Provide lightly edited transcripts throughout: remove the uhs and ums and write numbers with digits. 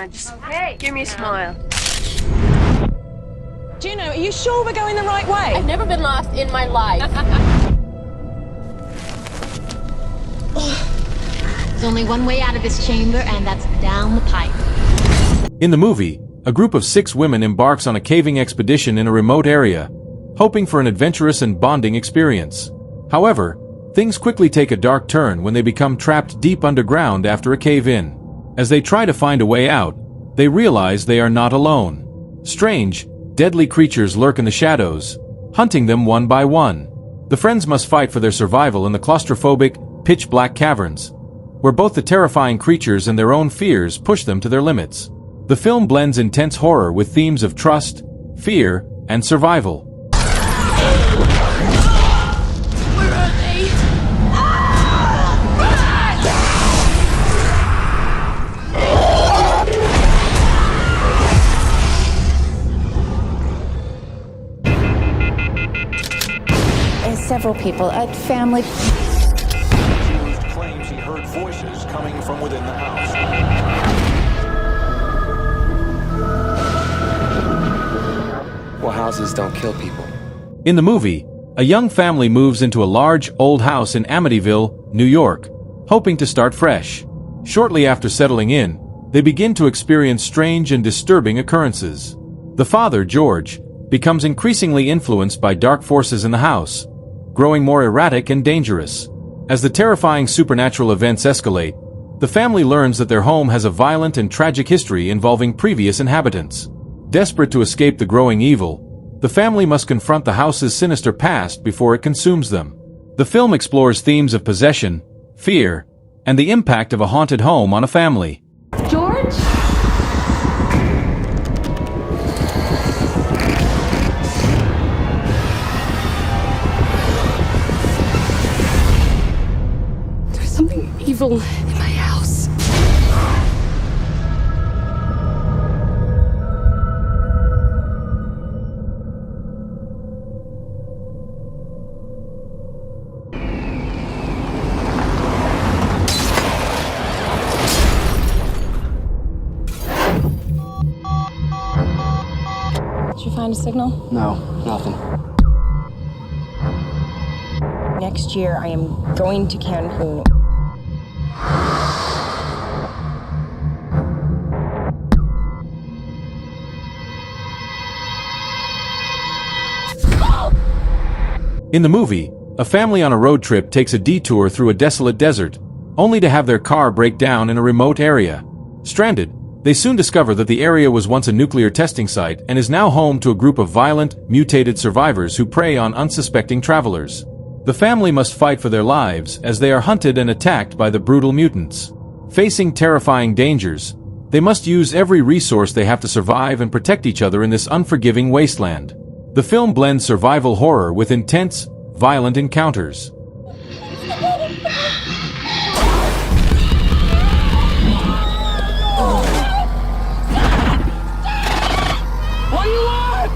on, just give me a smile. Juno, are you sure we're going the right way? I've never been lost in my life. There's only one way out of this chamber, and that's down the pipe. In the movie, a group of 6 women embarks on a caving expedition in a remote area, hoping for an adventurous and bonding experience. However, things quickly take a dark turn when they become trapped deep underground after a cave-in. As they try to find a way out, they realize they are not alone. Strange, deadly creatures lurk in the shadows, hunting them one by one. The friends must fight for their survival in the claustrophobic, pitch-black caverns, where both the terrifying creatures and their own fears push them to their limits. The film blends intense horror with themes of trust, fear, and survival. Where are they? Several people, a family. Accused claims he heard voices coming from within the house. Well, houses don't kill people. In the movie, a young family moves into a large, old house in Amityville, New York, hoping to start fresh. Shortly after settling in, they begin to experience strange and disturbing occurrences. The father, George, becomes increasingly influenced by dark forces in the house, growing more erratic and dangerous. As the terrifying supernatural events escalate, the family learns that their home has a violent and tragic history involving previous inhabitants. Desperate to escape the growing evil, the family must confront the house's sinister past before it consumes them. The film explores themes of possession, fear, and the impact of a haunted home on a family. George? There's something evil in my house. Did you find a signal? No, nothing. Next year, I am going to Cancun. In the movie, a family on a road trip takes a detour through a desolate desert, only to have their car break down in a remote area. Stranded, they soon discover that the area was once a nuclear testing site and is now home to a group of violent, mutated survivors who prey on unsuspecting travelers. The family must fight for their lives as they are hunted and attacked by the brutal mutants. Facing terrifying dangers, they must use every resource they have to survive and protect each other in this unforgiving wasteland. The film blends survival horror with intense, violent encounters. What do you want?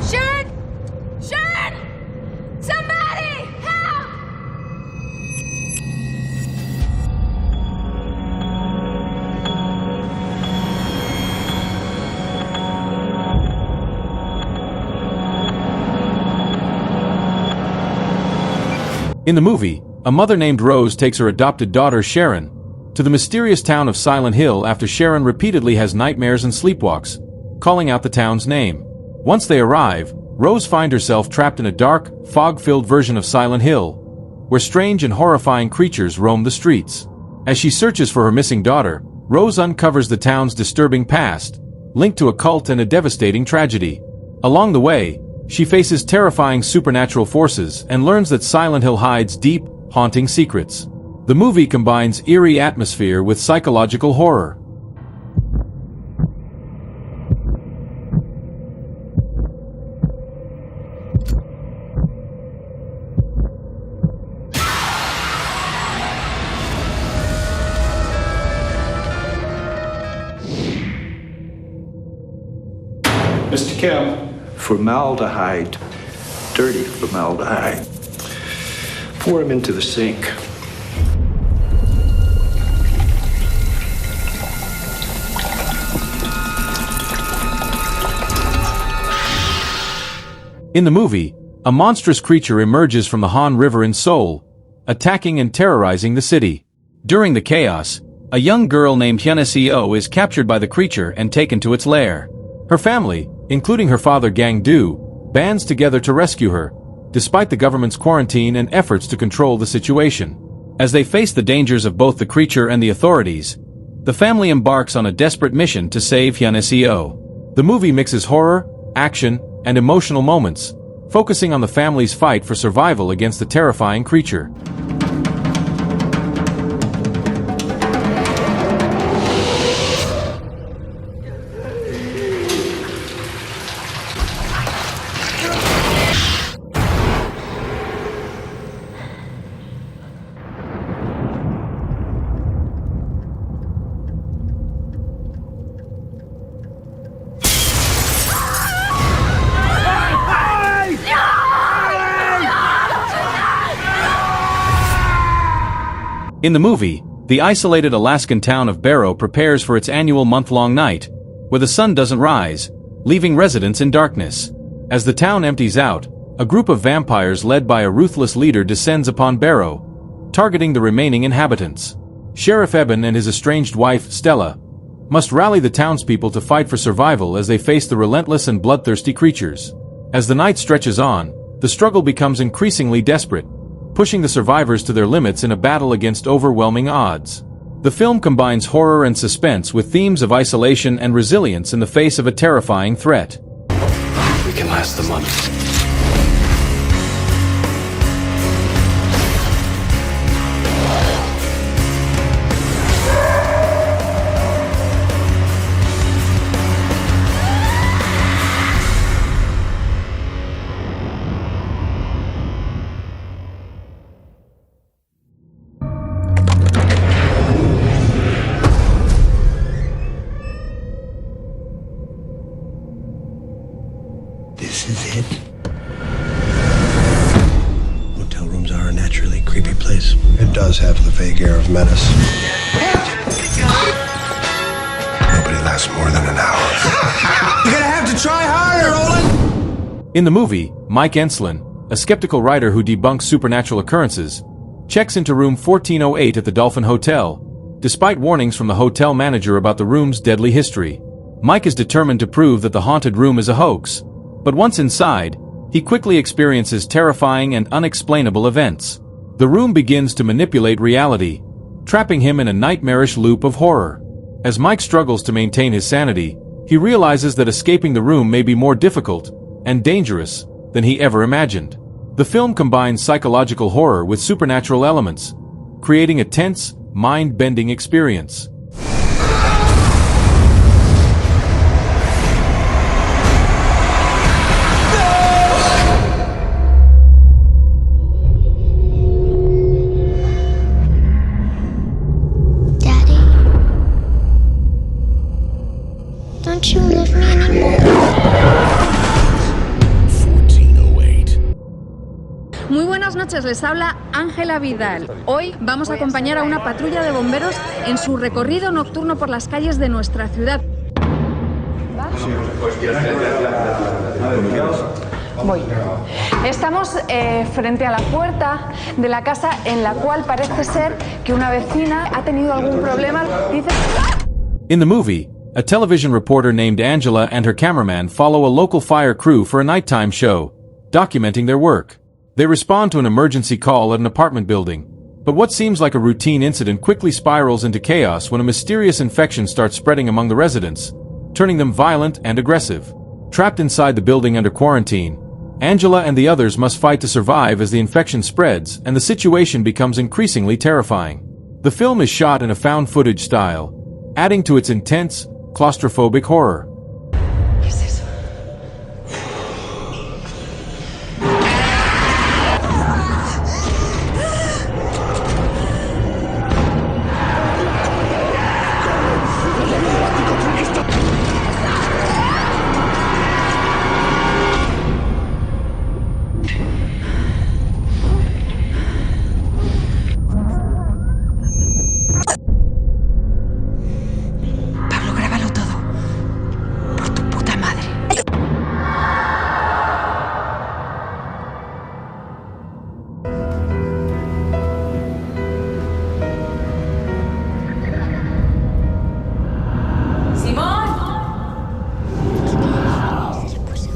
Sharon! Sharon! Somebody! Help! In the movie, a mother named Rose takes her adopted daughter Sharon to the mysterious town of Silent Hill after Sharon repeatedly has nightmares and sleepwalks, calling out the town's name. Once they arrive, Rose finds herself trapped in a dark, fog-filled version of Silent Hill, where strange and horrifying creatures roam the streets. As she searches for her missing daughter, Rose uncovers the town's disturbing past, linked to a cult and a devastating tragedy. Along the way, she faces terrifying supernatural forces and learns that Silent Hill hides deep, haunting secrets. The movie combines eerie atmosphere with psychological horror. Mr. Kemp, formaldehyde, dirty formaldehyde. Pour him into the sink. In the movie, a monstrous creature emerges from the Han River in Seoul, attacking and terrorizing the city. During the chaos, a young girl named Hyunseo is captured by the creature and taken to its lair. Her family, including her father Gang Do, bands together to rescue her, despite the government's quarantine and efforts to control the situation. As they face the dangers of both the creature and the authorities, the family embarks on a desperate mission to save Hyunseo. The movie mixes horror, action, and emotional moments, focusing on the family's fight for survival against the terrifying creature. In the movie, the isolated Alaskan town of Barrow prepares for its annual month-long night, where the sun doesn't rise, leaving residents in darkness. As the town empties out, a group of vampires led by a ruthless leader descends upon Barrow, targeting the remaining inhabitants. Sheriff Eben and his estranged wife, Stella, must rally the townspeople to fight for survival as they face the relentless and bloodthirsty creatures. As the night stretches on, the struggle becomes increasingly desperate, pushing the survivors to their limits in a battle against overwhelming odds. The film combines horror and suspense with themes of isolation and resilience in the face of a terrifying threat. We can last the month. This is it. Hotel rooms are a naturally creepy place. It does have the vague air of menace. Nobody lasts more than an hour. You're gonna have to try harder, Roland! In the movie, Mike Enslin, a skeptical writer who debunks supernatural occurrences, checks into room 1408 at the Dolphin Hotel, despite warnings from the hotel manager about the room's deadly history. Mike is determined to prove that the haunted room is a hoax, but once inside, he quickly experiences terrifying and unexplainable events. The room begins to manipulate reality, trapping him in a nightmarish loop of horror. As Mike struggles to maintain his sanity, he realizes that escaping the room may be more difficult and dangerous than he ever imagined. The film combines psychological horror with supernatural elements, creating a tense, mind-bending experience. Don't you love me anymore? 1408. Muy buenas noches, les habla Ángela Vidal. Hoy vamos a acompañar a una patrulla de bomberos en su recorrido nocturno por las calles de nuestra ciudad. Voy. Estamos frente a la puerta de la casa en la cual parece ser que una vecina ha tenido algún problema. Dice... In the movie, a television reporter named Angela and her cameraman follow a local fire crew for a nighttime show, documenting their work. They respond to an emergency call at an apartment building, But what seems like a routine incident quickly spirals into chaos when a mysterious infection starts spreading among the residents, turning them violent and aggressive. Trapped inside the building under quarantine, Angela and the others must fight to survive as the infection spreads and the situation becomes increasingly terrifying. The film is shot in a found footage style, adding to its intense, claustrophobic horror.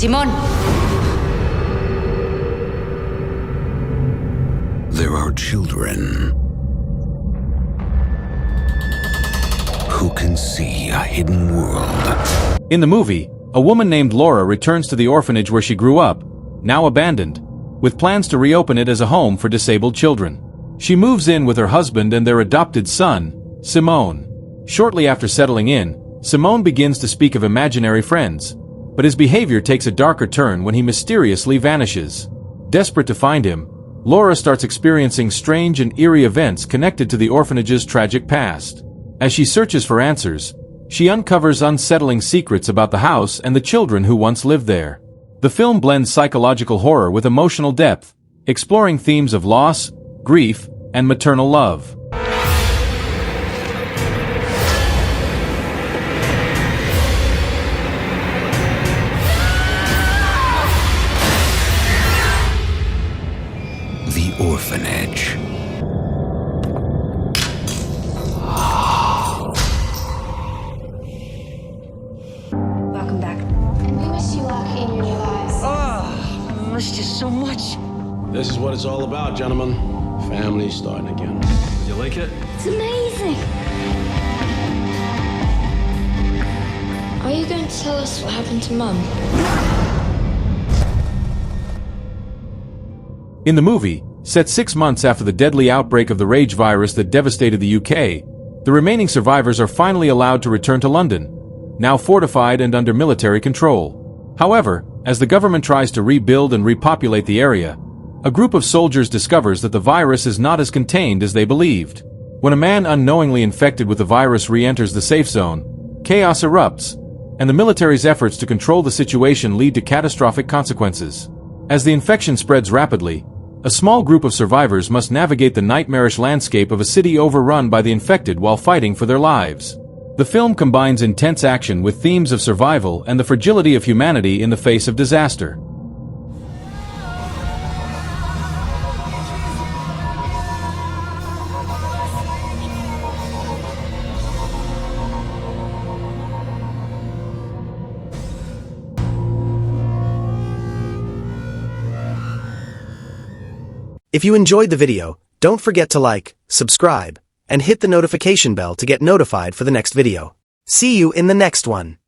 Simón. There are children who can see a hidden world. In the movie, a woman named Laura returns to the orphanage where she grew up, now abandoned, with plans to reopen it as a home for disabled children. She moves in with her husband and their adopted son, Simone. Shortly after settling in, Simone begins to speak of imaginary friends, but his behavior takes a darker turn when he mysteriously vanishes. Desperate to find him, Laura starts experiencing strange and eerie events connected to the orphanage's tragic past. As she searches for answers, she uncovers unsettling secrets about the house and the children who once lived there. The film blends psychological horror with emotional depth, exploring themes of loss, grief, and maternal love. The Orphanage. Welcome back. And we miss you, Lucky, in your new lives. I missed you so much. This is what it's all about, gentlemen. Family starting again. You like it? It's amazing. Are you going to tell us what happened to Mum? In the movie, set 6 months after the deadly outbreak of the rage virus that devastated the UK, the remaining survivors are finally allowed to return to London, now fortified and under military control. However, as the government tries to rebuild and repopulate the area, a group of soldiers discovers that the virus is not as contained as they believed. When a man unknowingly infected with the virus re-enters the safe zone, chaos erupts, and the military's efforts to control the situation lead to catastrophic consequences. As the infection spreads rapidly, a small group of survivors must navigate the nightmarish landscape of a city overrun by the infected while fighting for their lives. The film combines intense action with themes of survival and the fragility of humanity in the face of disaster. If you enjoyed the video, don't forget to like, subscribe, and hit the notification bell to get notified for the next video. See you in the next one.